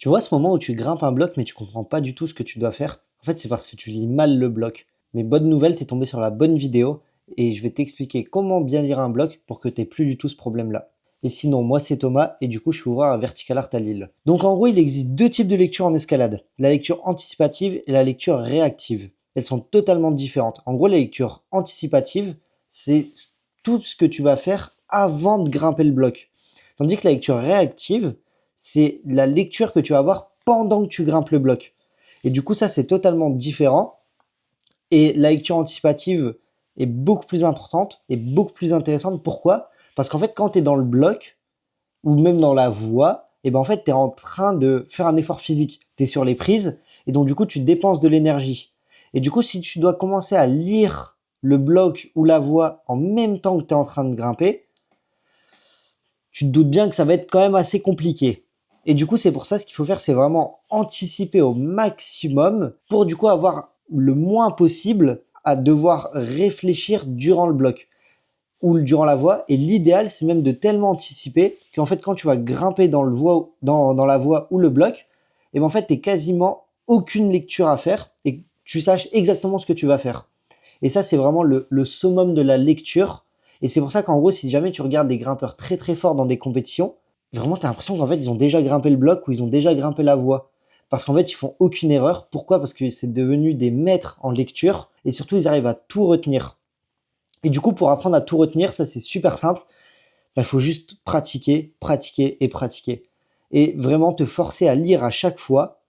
Tu vois ce moment où tu grimpes un bloc mais tu comprends pas du tout ce que tu dois faire? En fait, c'est parce que tu lis mal le bloc. Mais bonne nouvelle, t'es tombé sur la bonne vidéo et je vais t'expliquer comment bien lire un bloc pour que t'aies plus du tout ce problème-là. Et sinon, moi c'est Thomas et du coup je suis ouvreur à Vertical Art à Lille. Donc en gros, il existe deux types de lecture en escalade. La lecture anticipative et la lecture réactive. Elles sont totalement différentes. En gros, la lecture anticipative, c'est tout ce que tu vas faire avant de grimper le bloc. Tandis que la lecture réactive, c'est la lecture que tu vas avoir pendant que tu grimpes le bloc. Et du coup, ça, c'est totalement différent. Et la lecture anticipative est beaucoup plus importante et beaucoup plus intéressante. Pourquoi? Parce qu'en fait, quand tu es dans le bloc, ou même dans la voie, et ben en fait, tu es en train de faire un effort physique. Tu es sur les prises, et donc du coup, tu dépenses de l'énergie. Et du coup, si tu dois commencer à lire le bloc ou la voie en même temps que tu es en train de grimper, tu te doutes bien que ça va être quand même assez compliqué. Et du coup, c'est pour ça, ce qu'il faut faire, c'est vraiment anticiper au maximum pour du coup avoir le moins possible à devoir réfléchir durant le bloc ou durant la voie. Et l'idéal, c'est même de tellement anticiper qu'en fait, quand tu vas grimper dans la voie ou le bloc, et ben en fait, t'es quasiment aucune lecture à faire et tu saches exactement ce que tu vas faire. Et ça, c'est vraiment le summum de la lecture. Et c'est pour ça qu'en gros, si jamais tu regardes des grimpeurs très très forts dans des compétitions, vraiment, tu as l'impression qu'en fait, ils ont déjà grimpé le bloc ou ils ont déjà grimpé la voie. Parce qu'en fait, ils font aucune erreur. Pourquoi? Parce que c'est devenu des maîtres en lecture et surtout, ils arrivent à tout retenir. Et du coup, pour apprendre à tout retenir, ça c'est super simple. Il faut juste pratiquer, pratiquer et pratiquer. Et vraiment te forcer à lire à chaque fois.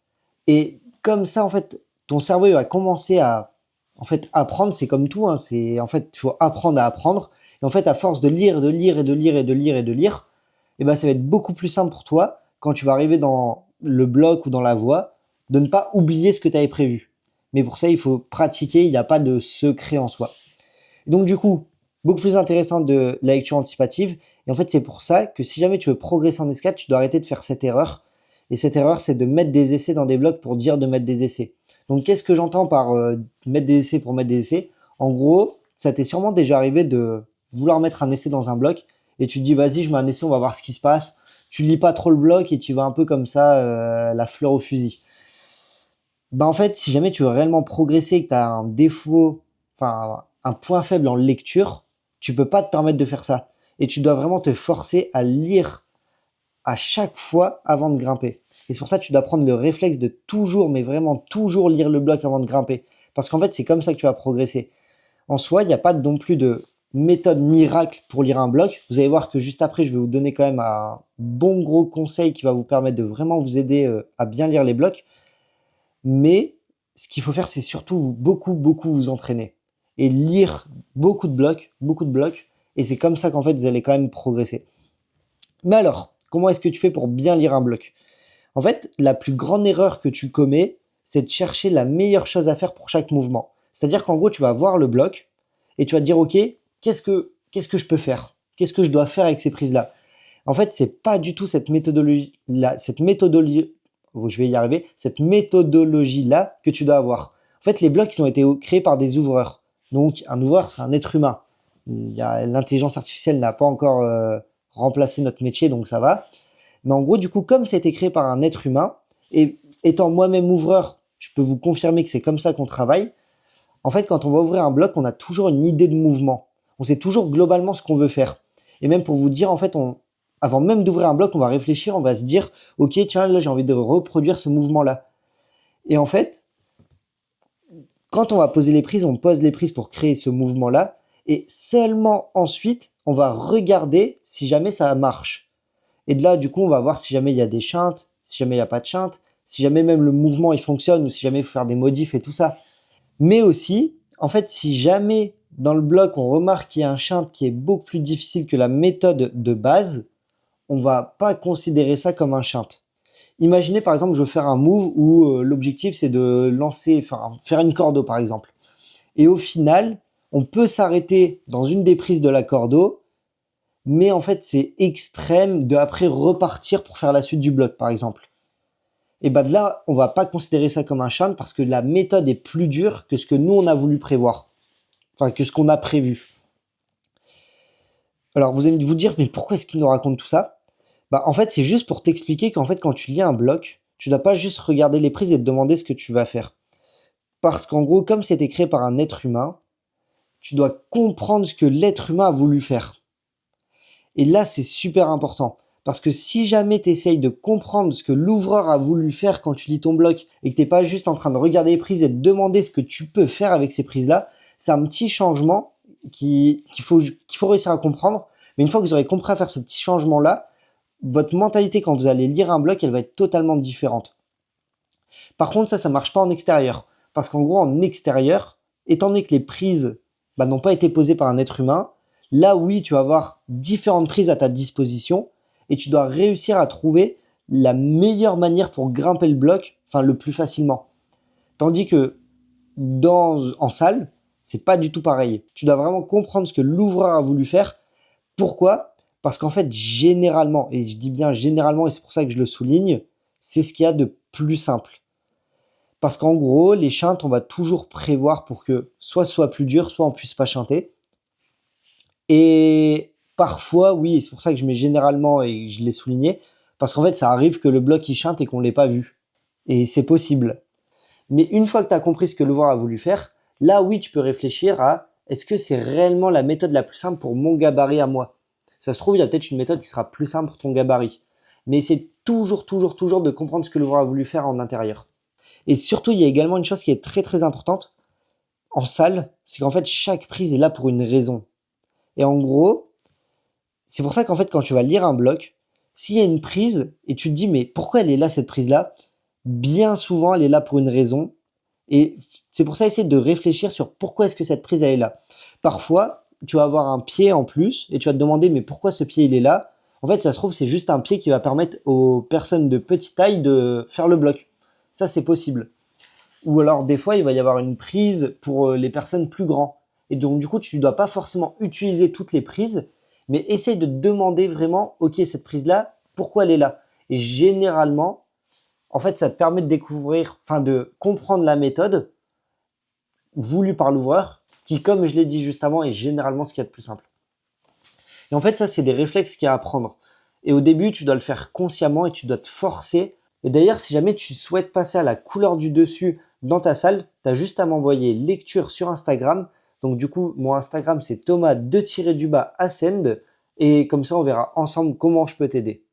Et comme ça, en fait, ton cerveau il va commencer à apprendre. C'est comme tout, hein, c'est en fait, il faut apprendre à apprendre. Et en fait, à force de lire, de lire et de lire et de lire et de lire, et ben, ça va être beaucoup plus simple pour toi quand tu vas arriver dans le bloc ou dans la voie de ne pas oublier ce que tu avais prévu. Mais pour ça, il faut pratiquer. Il n'y a pas de secret en soi. Donc du coup, beaucoup plus intéressant de la lecture anticipative. Et en fait, c'est pour ça que si jamais tu veux progresser en escalade, tu dois arrêter de faire cette erreur. Et cette erreur, c'est de mettre des essais dans des blocs pour dire de mettre des essais. Donc qu'est-ce que j'entends par mettre des essais pour mettre des essais? En gros, ça t'est sûrement déjà arrivé de vouloir mettre un essai dans un bloc et tu te dis vas-y, je mets un essai, on va voir ce qui se passe. Tu lis pas trop le bloc et tu vas un peu comme ça, la fleur au fusil. Bah en fait, si jamais tu veux réellement progresser et que tu as un défaut, enfin un point faible en lecture, tu peux pas te permettre de faire ça. Et tu dois vraiment te forcer à lire à chaque fois avant de grimper. Et c'est pour ça que tu dois prendre le réflexe de toujours, mais vraiment toujours lire le bloc avant de grimper. Parce qu'en fait, c'est comme ça que tu vas progresser. En soi, il n'y a pas non plus de méthode miracle pour lire un bloc. Vous allez voir que juste après, je vais vous donner quand même un bon gros conseil qui va vous permettre de vraiment vous aider à bien lire les blocs. Mais ce qu'il faut faire, c'est surtout beaucoup, beaucoup vous entraîner et lire beaucoup de blocs, beaucoup de blocs. Et c'est comme ça qu'en fait, vous allez quand même progresser. Mais alors, comment est-ce que tu fais pour bien lire un bloc? En fait, la plus grande erreur que tu commets, c'est de chercher la meilleure chose à faire pour chaque mouvement. C'est-à-dire qu'en gros, tu vas voir le bloc et tu vas te dire, OK, qu'est-ce que je peux faire? Qu'est-ce que je dois faire avec ces prises-là? En fait, c'est pas du tout cette méthodologie-là, je vais y arriver, cette méthodologie-là que tu dois avoir. En fait, les blocs, ils ont été créés par des ouvreurs. Donc, un ouvreur, c'est un être humain. L'intelligence artificielle n'a pas encore remplacé notre métier, donc ça va. Mais en gros, du coup, comme ça a été créé par un être humain, et étant moi-même ouvreur, je peux vous confirmer que c'est comme ça qu'on travaille. En fait, quand on va ouvrir un bloc, on a toujours une idée de mouvement. On sait toujours globalement ce qu'on veut faire. Et même pour vous dire, en fait, avant même d'ouvrir un bloc, on va réfléchir, on va se dire, ok, tiens, là, j'ai envie de reproduire ce mouvement-là. Et en fait, quand on va poser les prises, on pose les prises pour créer ce mouvement-là. Et seulement ensuite, on va regarder si jamais ça marche. Et de là, du coup, on va voir si jamais il y a des chintes, si jamais il n'y a pas de chintes, si jamais même le mouvement il fonctionne ou si jamais il faut faire des modifs et tout ça. Mais aussi, en fait, si jamais dans le bloc on remarque qu'il y a un chinte qui est beaucoup plus difficile que la méthode de base, on va pas considérer ça comme un chinte. Imaginez par exemple, je veux faire un move où l'objectif c'est de lancer, enfin faire une cordeau par exemple. Et au final, on peut s'arrêter dans une des prises de la cordeau, mais en fait c'est extrême de après repartir pour faire la suite du bloc par exemple. Et bah de là, on va pas considérer ça comme un charme parce que la méthode est plus dure que ce que nous on a voulu prévoir. Enfin, que ce qu'on a prévu. Alors vous allez vous dire, mais pourquoi est-ce qu'il nous raconte tout ça? Bah en fait, c'est juste pour t'expliquer qu'en fait, quand tu lis un bloc, Tu dois pas juste regarder les prises et te demander ce que tu vas faire. Parce qu'en gros, comme c'était créé par un être humain, tu dois comprendre ce que l'être humain a voulu faire. Et là, c'est super important. Parce que si jamais tu essayes de comprendre ce que l'ouvreur a voulu faire quand tu lis ton bloc et que tu n'es pas juste en train de regarder les prises et de demander ce que tu peux faire avec ces prises-là, c'est un petit changement qu'il faut réussir à comprendre. Mais une fois que vous aurez compris à faire ce petit changement-là, votre mentalité quand vous allez lire un bloc, elle va être totalement différente. Par contre, ça marche pas en extérieur. Parce qu'en gros, en extérieur, étant donné que les prises n'ont pas été posées par un être humain, là oui, tu vas avoir différentes prises à ta disposition et tu dois réussir à trouver la meilleure manière pour grimper le bloc, enfin le plus facilement. Tandis que en salle, c'est pas du tout pareil. Tu dois vraiment comprendre ce que l'ouvreur a voulu faire. Pourquoi? Parce qu'en fait, généralement, et je dis bien généralement, et c'est pour ça que je le souligne, c'est ce qu'il y a de plus simple. Parce qu'en gros, les chintes, on va toujours prévoir pour que soit ce soit plus dur, soit on puisse pas chanter. Et parfois, oui, c'est pour ça que je mets généralement et je l'ai souligné, parce qu'en fait, ça arrive que le bloc il chante et qu'on l'ait pas vu. Et c'est possible. Mais une fois que tu as compris ce que l'ouvreur a voulu faire, là oui, tu peux réfléchir à est-ce que c'est réellement la méthode la plus simple pour mon gabarit à moi? Ça se trouve, il y a peut-être une méthode qui sera plus simple pour ton gabarit. Mais c'est toujours de comprendre ce que l'ouvreur a voulu faire en intérieur. Et surtout, il y a également une chose qui est très très importante en salle, c'est qu'en fait, chaque prise est là pour une raison. Et en gros, c'est pour ça qu'en fait, quand tu vas lire un bloc, s'il y a une prise et tu te dis, mais pourquoi elle est là, cette prise-là? Bien souvent, elle est là pour une raison. Et c'est pour ça, essayer de réfléchir sur pourquoi est-ce que cette prise, elle est là. Parfois, tu vas avoir un pied en plus et tu vas te demander, mais pourquoi ce pied, il est là? En fait, ça se trouve, c'est juste un pied qui va permettre aux personnes de petite taille de faire le bloc. Ça, c'est possible. Ou alors, des fois, il va y avoir une prise pour les personnes plus grandes. Et donc, du coup, tu ne dois pas forcément utiliser toutes les prises, mais essaye de te demander vraiment, ok, cette prise-là, pourquoi elle est là? Et généralement, en fait, ça te permet de découvrir, enfin, de comprendre la méthode voulue par l'ouvreur, qui, comme je l'ai dit juste avant, est généralement ce qu'il y a de plus simple. Et en fait, ça, c'est des réflexes qu'il y a à apprendre. Et au début, tu dois le faire consciemment et tu dois te forcer. Et d'ailleurs, si jamais tu souhaites passer à la couleur du dessus dans ta salle, tu as juste à m'envoyer lecture sur Instagram. Donc du coup, mon Instagram, c'est Thomas_Ascend. Et comme ça, on verra ensemble comment je peux t'aider.